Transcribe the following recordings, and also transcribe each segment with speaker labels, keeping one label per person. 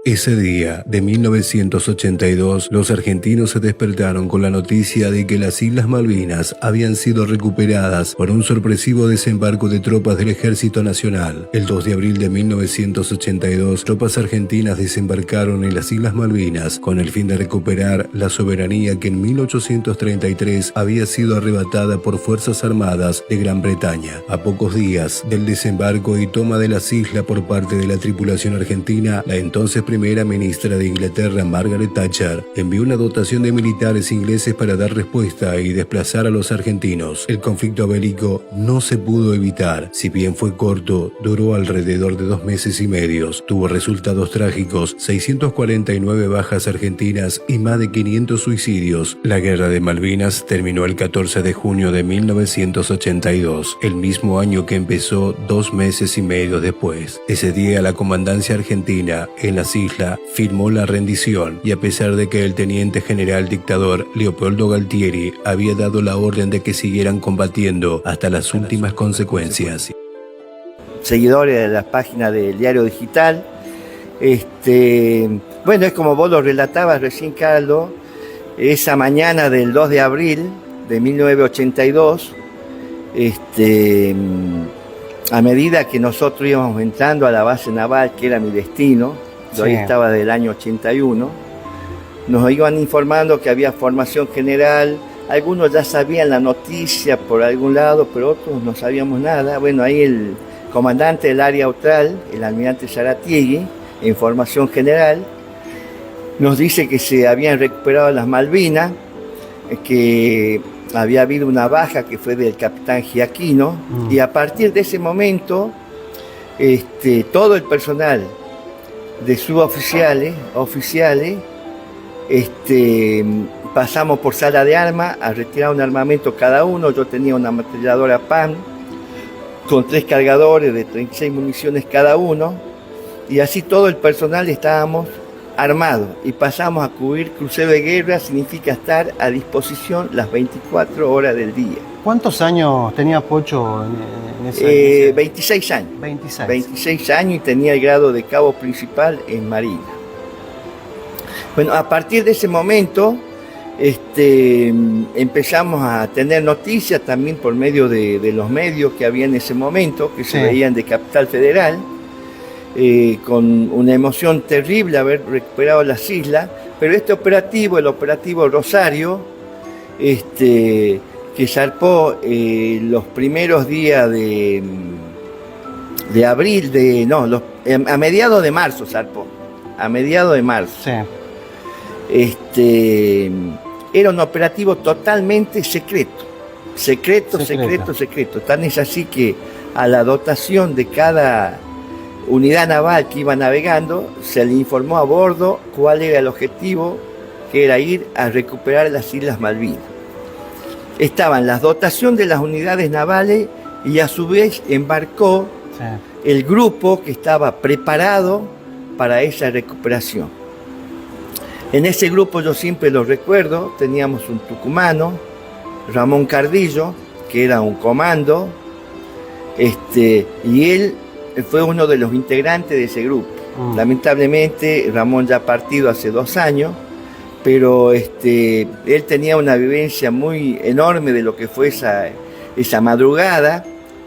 Speaker 1: Ese día de 1982, los argentinos se despertaron con la noticia de que las Islas Malvinas habían sido recuperadas por un sorpresivo desembarco de tropas del Ejército Nacional. El 2 de abril de 1982, tropas argentinas desembarcaron en las Islas Malvinas con el fin de recuperar la soberanía que en 1833 había sido arrebatada por fuerzas armadas de Gran Bretaña. A pocos días del desembarco y toma de las islas por parte de la tripulación argentina, la entonces primera ministra de Inglaterra, Margaret Thatcher, envió una dotación de militares ingleses para dar respuesta y desplazar a los argentinos. El conflicto bélico no se pudo evitar. Si bien fue corto, duró alrededor de 2 meses y medio. Tuvo resultados trágicos, 649 bajas argentinas y más de 500 suicidios. La Guerra de Malvinas terminó el 14 de junio de 1982, el mismo año que empezó 2 meses y medio después. Ese día la comandancia argentina en las islas firmó la rendición, y a pesar de que el teniente general dictador Leopoldo Galtieri había dado la orden de que siguieran combatiendo hasta las últimas consecuencias.
Speaker 2: Seguidores de la página del Diario Digital, bueno, es como vos lo relatabas recién, Carlos, esa mañana del 2 de abril de 1982, a medida que nosotros íbamos entrando a la base naval, que era mi destino, yo ahí estaba del año 81, nos iban informando que había formación general. Algunos ya sabían la noticia por algún lado, pero otros no sabíamos nada. Bueno, ahí el comandante del área austral, el almirante Zaratiegui, en formación general, nos dice que se habían recuperado las Malvinas, que había habido una baja que fue del capitán Giaquino, y a partir de ese momento, todo el personal de suboficiales, pasamos por sala de armas a retirar un armamento cada uno. Yo tenía una ametralladora PAN con 3 cargadores de 36 municiones cada uno, y así todo el personal estábamos armados y pasamos a cubrir crucero de guerra. Significa estar a disposición las 24 horas del día.
Speaker 3: ¿Cuántos años tenía Pocho en ese?
Speaker 2: 26 años.
Speaker 3: 26.
Speaker 2: 26 años, y tenía el grado de cabo principal en Marina. Bueno, a partir de ese momento empezamos a tener noticias también por medio de los medios que había en ese momento, que se veían de Capital Federal, con una emoción terrible haber recuperado las islas. Pero este operativo, el operativo Rosario, que zarpó los primeros días de abril, a mediados de marzo zarpó, a mediados de marzo. Era un operativo totalmente secreto. Tan es así que a la dotación de cada unidad naval que iba navegando se le informó a bordo cuál era el objetivo, que era ir a recuperar las Islas Malvinas. Estaban las dotaciones de las unidades navales, y a su vez embarcó el grupo que estaba preparado para esa recuperación. En ese grupo, yo siempre lo recuerdo, teníamos un tucumano, Ramón Cardillo, que era un comando, y él fue uno de los integrantes de ese grupo. Lamentablemente Ramón ya ha partido hace 2 años, pero él tenía una vivencia muy enorme de lo que fue esa madrugada,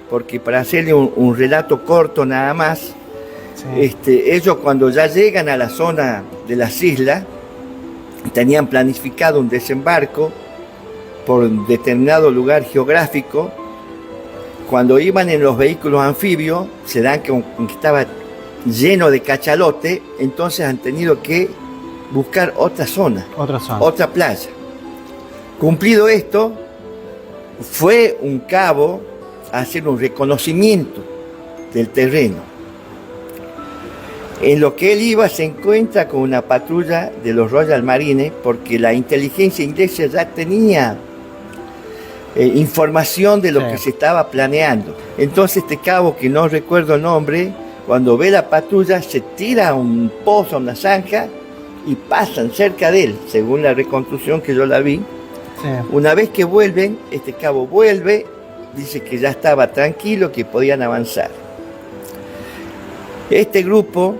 Speaker 2: porque para hacerle un relato corto nada más, ellos cuando ya llegan a la zona de las islas, tenían planificado un desembarco por un determinado lugar geográfico. Cuando iban en los vehículos anfibios, se dan que estaba lleno de cachalote, entonces han tenido que buscar otra zona, otra playa. Cumplido esto, fue un cabo a hacer un reconocimiento del terreno. En lo que él iba, se encuentra con una patrulla de los Royal Marines, porque la inteligencia inglesa ya tenía información de lo que se estaba planeando. Entonces este cabo, que no recuerdo el nombre, cuando ve la patrulla, se tira a un pozo, a una zanja, y pasan cerca de él, según la reconstrucción que yo la vi. Una vez que vuelven, este cabo vuelve, dice que ya estaba tranquilo, que podían avanzar. Este grupo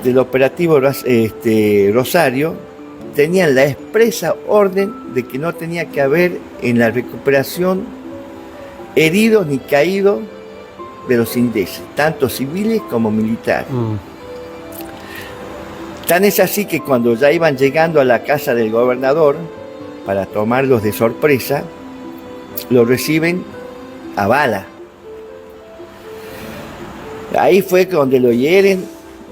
Speaker 2: del operativo Rosario tenían la expresa orden de que no tenía que haber en la recuperación heridos ni caídos de los ingleses, tanto civiles como militares. Tan es así que cuando ya iban llegando a la casa del gobernador para tomarlos de sorpresa, los reciben a bala. Ahí fue donde lo hieren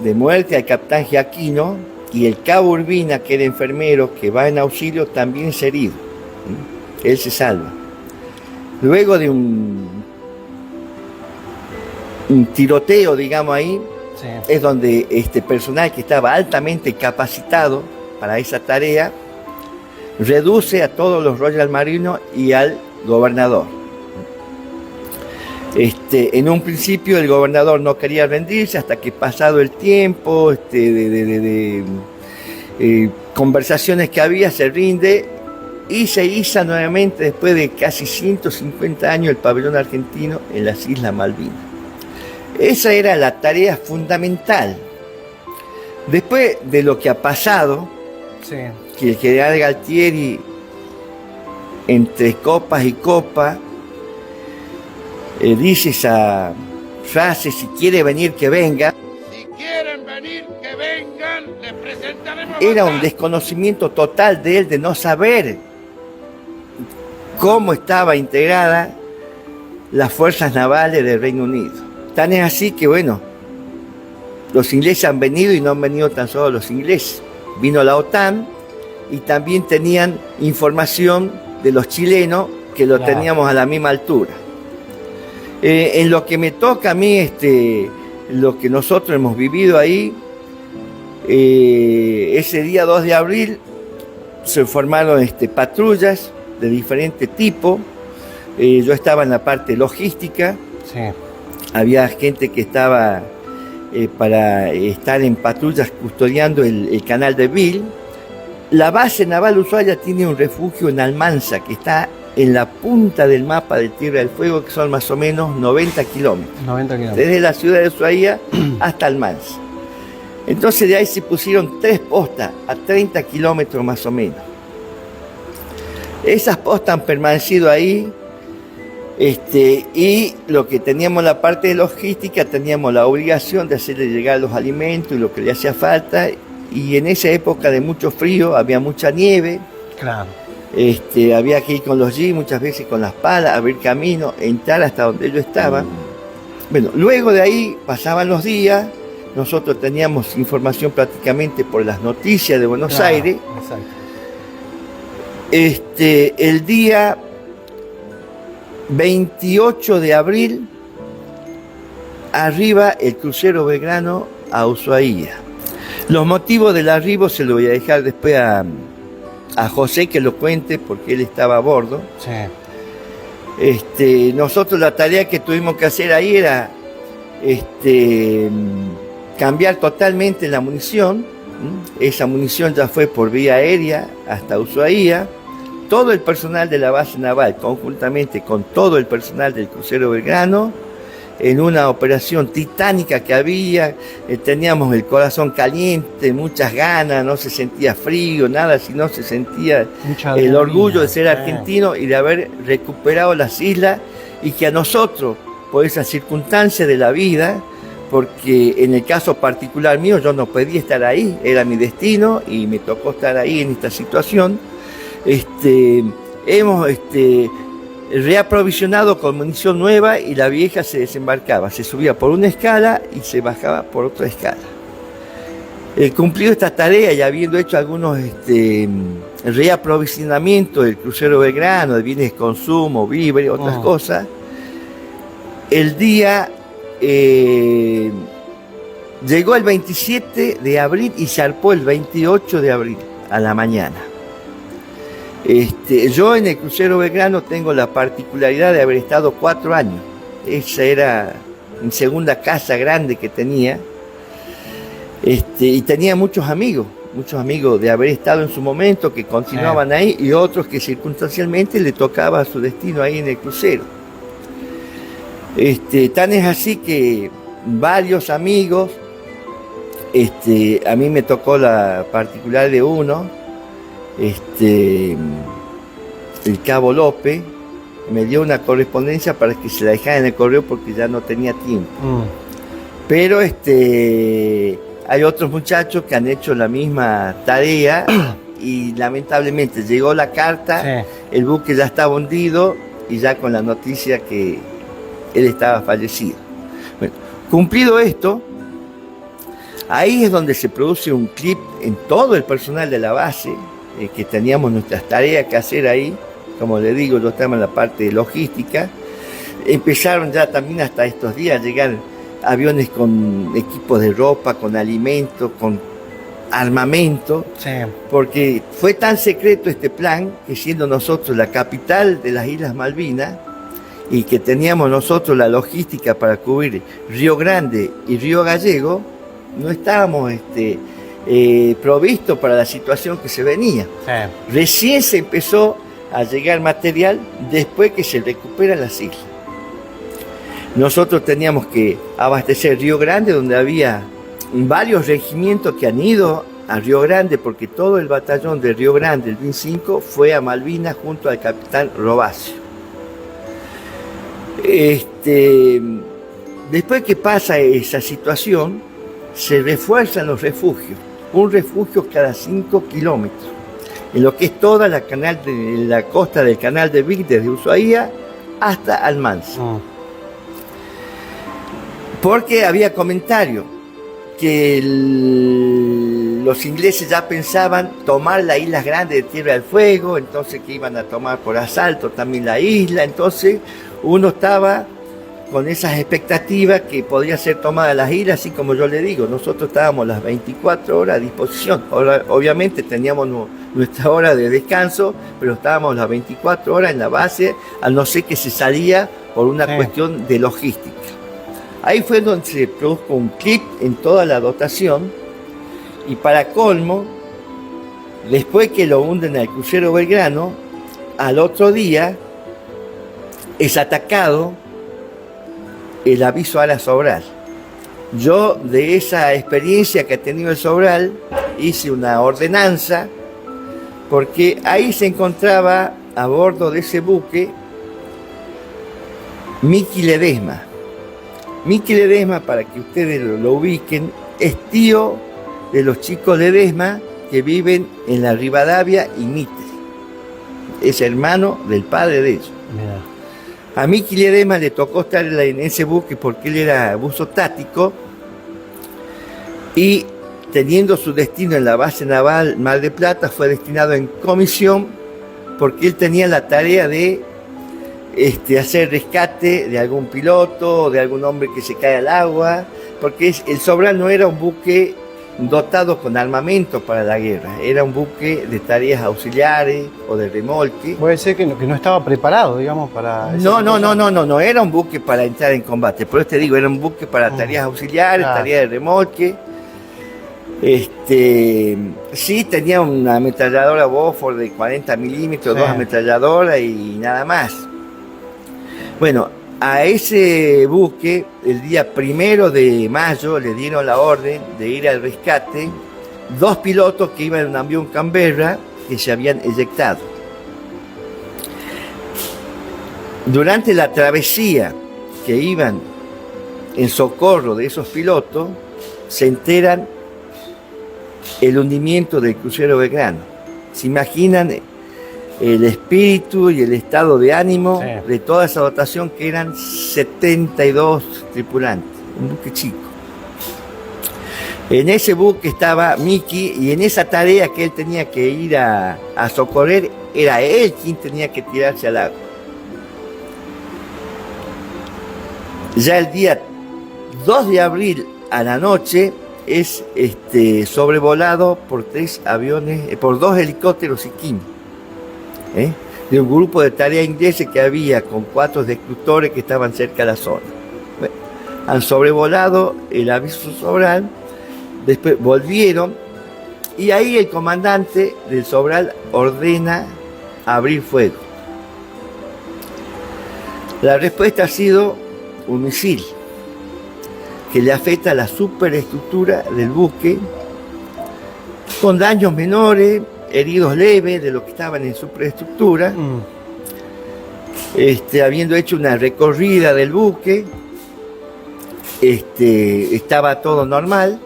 Speaker 2: de muerte al capitán Giaquino, y el cabo Urbina, que era enfermero, que va en auxilio, también es herido. Él se salva. Luego de un tiroteo, digamos ahí, sí, es donde este personal que estaba altamente capacitado para esa tarea reduce a todos los Royal Marines y al gobernador. En un principio el gobernador no quería rendirse hasta que, pasado el tiempo conversaciones que había, se rinde y se iza nuevamente después de casi 150 años el pabellón argentino en las Islas Malvinas. Esa era la tarea fundamental. Después de lo que ha pasado, sí, que el general Galtieri, entre copas y copas, dice esa frase: si quiere venir, que venga.
Speaker 4: Si quieren venir, que vengan, les presentaremos.
Speaker 2: Era un desconocimiento total de él, de no saber cómo estaba integrada las fuerzas navales del Reino Unido. Tan es así que, bueno, los ingleses han venido, y no han venido tan solo los ingleses. Vino la OTAN y también tenían información de los chilenos, que lo teníamos a la misma altura. En lo que me toca a mí, lo que nosotros hemos vivido ahí, ese día 2 de abril se formaron patrullas de diferente tipo. Yo estaba en la parte logística. Sí. Había gente que estaba para estar en patrullas custodiando el canal de Beale. La base naval Ushuaia tiene un refugio en Almanza, que está en la punta del mapa de Tierra del Fuego, que son más o menos 90 kilómetros. 90 kilómetros. Desde la ciudad de Ushuaia hasta Almanza. Entonces de ahí se pusieron 3 postas a 30 kilómetros más o menos. Esas postas han permanecido ahí, y lo que teníamos la parte de logística, teníamos la obligación de hacerle llegar los alimentos y lo que le hacía falta, y en esa época de mucho frío había mucha nieve. Claro. Había que ir con los jeeps, muchas veces con las palas, abrir camino, entrar hasta donde ellos estaban. Bueno, luego de ahí pasaban los días, nosotros teníamos información prácticamente por las noticias de Buenos Aires. Exacto. El día 28 de abril arriba el crucero Belgrano a Ushuaia. Los motivos del arribo se lo voy a dejar después a José que lo cuente, porque él estaba a bordo. Sí. Nosotros la tarea que tuvimos que hacer ahí era cambiar totalmente la munición. Esa munición ya fue por vía aérea hasta Ushuaia. Todo el personal de la base naval, conjuntamente con todo el personal del crucero Belgrano, en una operación titánica que había, teníamos el corazón caliente, muchas ganas, no se sentía frío, nada, sino se sentía el orgullo de ser argentino y de haber recuperado las islas, y que a nosotros, por esa circunstancia de la vida, porque en el caso particular mío yo no podía estar ahí, era mi destino y me tocó estar ahí en esta situación, hemos reaprovisionado con munición nueva, y la vieja se desembarcaba, se subía por una escala y se bajaba por otra escala. Cumplido esta tarea y habiendo hecho algunos reaprovisionamientos del crucero Belgrano, de bienes de consumo, víveres, otras cosas, el día llegó el 27 de abril y zarpó el 28 de abril a la mañana. Yo en el crucero Belgrano tengo la particularidad de haber estado 4 años. Esa era mi segunda casa grande que tenía. Y tenía muchos amigos de haber estado en su momento, que continuaban ahí, y otros que circunstancialmente le tocaba su destino ahí en el crucero. Tan es así que varios amigos A mí me tocó la particular de uno, el Cabo López, me dio una correspondencia para que se la dejara en el correo porque ya no tenía tiempo. Pero hay otros muchachos que han hecho la misma tarea y lamentablemente llegó la carta, sí. El buque ya estaba hundido y ya con la noticia que él estaba fallecido. Bueno, cumplido esto, ahí es donde se produce un clip en todo el personal de la base, que teníamos nuestras tareas que hacer ahí. Como le digo, yo estaba en la parte de logística. Empezaron ya también hasta estos días a llegar aviones con equipos de ropa, con alimentos, con armamento, sí. Porque fue tan secreto este plan que siendo nosotros la capital de las Islas Malvinas y que teníamos nosotros la logística para cubrir Río Grande y Río Gallego, no estábamos provistos para la situación que se venía. Sí. Recién se empezó a llegar material después que se recuperan las islas. Nosotros teníamos que abastecer Río Grande, donde había varios regimientos que han ido a Río Grande, porque todo el batallón de Río Grande, el BIN 5, fue a Malvinas junto al capitán Robacio. Después que pasa esa situación, se refuerzan los refugios, un refugio cada 5 kilómetros, en lo que es toda la costa del canal de Vic, desde Ushuaia hasta Almanza. Porque había comentarios que los ingleses ya pensaban tomar las islas grandes de Tierra del Fuego, entonces que iban a tomar por asalto también la isla, entonces uno estaba con esas expectativas que podía ser tomada las islas, así como yo le digo, nosotros estábamos las 24 horas a disposición. Ahora, obviamente teníamos nuestra hora de descanso, pero estábamos las 24 horas en la base, a no ser que se salía por una cuestión de logística. Ahí fue donde se produjo un clip en toda la dotación y para colmo, después que lo hunden al crucero Belgrano, al otro día es atacado el aviso a la Sobral. Yo de esa experiencia que ha tenido el Sobral hice una ordenanza porque ahí se encontraba a bordo de ese buque Miki Ledesma. Miki Ledesma, para que ustedes lo ubiquen, es tío de los chicos Ledesma que viven en la Rivadavia y Mitre. Es hermano del padre de ellos. Mira. A Miki Ledesma le tocó estar en ese buque porque él era buzo táctico y teniendo su destino en la base naval Mar del Plata fue destinado en comisión porque él tenía la tarea de hacer rescate de algún piloto o de algún hombre que se cae al agua, porque el Sobral no era un buque dotado con armamento para la guerra, era un buque de tareas auxiliares o de remolque.
Speaker 3: Puede ser que no estaba preparado, digamos, para...
Speaker 2: No era un buque para entrar en combate, por eso te digo, era un buque para tareas auxiliares, tareas de remolque. Sí, tenía una ametralladora Boford de 40 milímetros, 2 ametralladoras y nada más. Bueno, a ese buque, el día 1 de mayo, le dieron la orden de ir al rescate 2 pilotos que iban en un avión Canberra que se habían eyectado. Durante la travesía que iban en socorro de esos pilotos, se enteran el hundimiento del crucero Belgrano. ¿Se imaginan el espíritu y el estado de ánimo de toda esa dotación, que eran 72 tripulantes, un buque chico? En ese buque estaba Miki y en esa tarea que él tenía que ir a socorrer, era él quien tenía que tirarse al agua. Ya el día 2 de abril a la noche es sobrevolado por 2 helicópteros Iquim. De un grupo de tarea ingleses que había con 4 destructores que estaban cerca de la zona. Bueno, han sobrevolado el aviso Sobral, después volvieron y ahí el comandante del Sobral ordena abrir fuego. La respuesta ha sido un misil que le afecta a la superestructura del buque, con daños menores, heridos leves de los que estaban en superestructura. Habiendo hecho una recorrida del buque, estaba todo normal,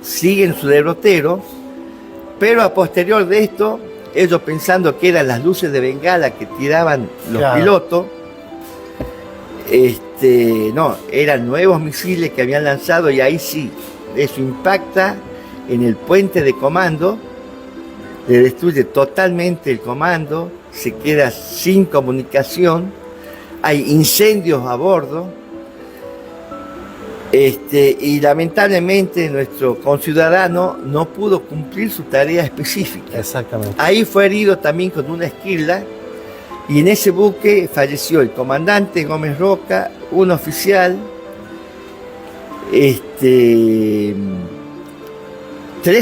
Speaker 2: sigue en su derrotero, pero a posterior de esto, ellos pensando que eran las luces de bengala que tiraban los pilotos, no, eran nuevos misiles que habían lanzado, y ahí sí, eso impacta en el puente de comando, le destruye totalmente el comando, se queda sin comunicación, hay incendios a bordo, y lamentablemente nuestro conciudadano no pudo cumplir su tarea específica.
Speaker 3: Exactamente.
Speaker 2: Ahí fue herido también con una esquirla, y en ese buque falleció el comandante Gómez Roca, un oficial, 3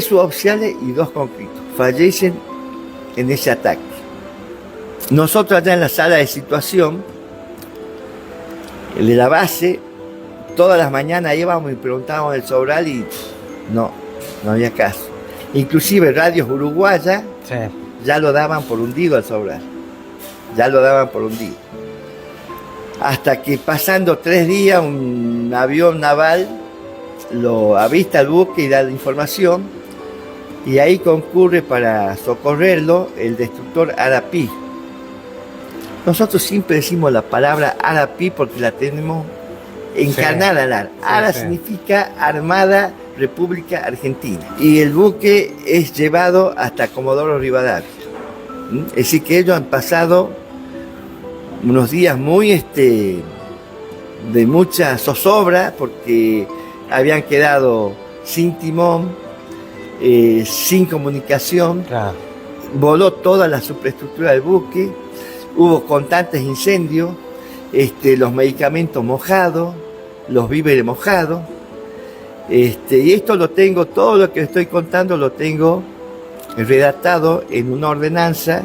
Speaker 2: suboficiales y 2 conscriptos. Fallecen en ese ataque. Nosotros allá en la sala de situación de la base, todas las mañanas íbamos y preguntábamos el Sobral y no había caso. Inclusive radios uruguayas ya lo daban por hundido al Sobral. Ya lo daban por hundido. Hasta que pasando 3 días un avión naval lo avista al buque y da la información, y ahí concurre para socorrerlo el destructor Arapí. Nosotros siempre decimos la palabra Arapí porque la tenemos encarnada en ARA. ARA significa Armada República Argentina. Y el buque es llevado hasta Comodoro Rivadavia. Es decir, que ellos han pasado unos días muy de mucha zozobra, porque habían quedado sin timón, sin comunicación, voló toda la superestructura del buque, hubo constantes incendios, los medicamentos mojados, los víveres mojados, y esto lo tengo, todo lo que estoy contando lo tengo redactado en una ordenanza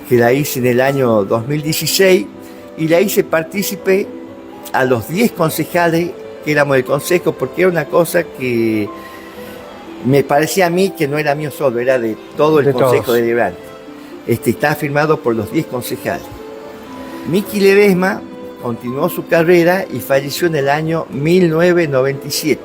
Speaker 2: que la hice en el año 2016, y la hice partícipe a los 10 concejales que éramos del consejo, porque era una cosa que me parecía a mí que no era mío solo, era de todo el consejo deliberante. Está firmado por los 10 concejales. Miki Ledesma continuó su carrera y falleció en el año 1997.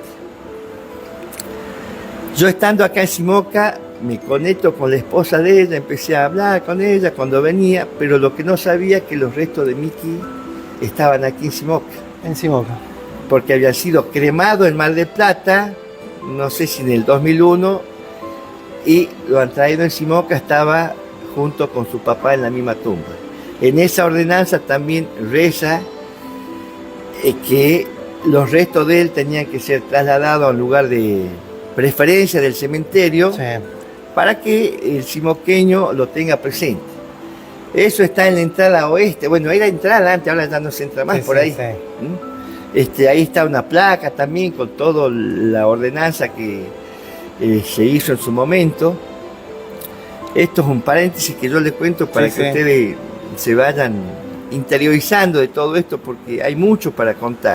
Speaker 2: Yo, estando acá en Simoca, me conecto con la esposa de ella, empecé a hablar con ella cuando venía, pero lo que no sabía es que los restos de Miki estaban aquí en Simoca.
Speaker 3: En Simoca.
Speaker 2: Porque había sido cremado en Mar del Plata, no sé si en el 2001, y lo han traído en Simoca, estaba junto con su papá en la misma tumba. En esa ordenanza también reza que los restos de él tenían que ser trasladados a un lugar de preferencia del cementerio, para que el simoqueño lo tenga presente. Eso está en la entrada oeste. Bueno, era entrada antes, ahora ya no se entra más por ahí. Ahí está una placa también con toda la ordenanza que se hizo en su momento. Esto es un paréntesis que yo les cuento para que ustedes se vayan interiorizando de todo esto, porque hay mucho para contar.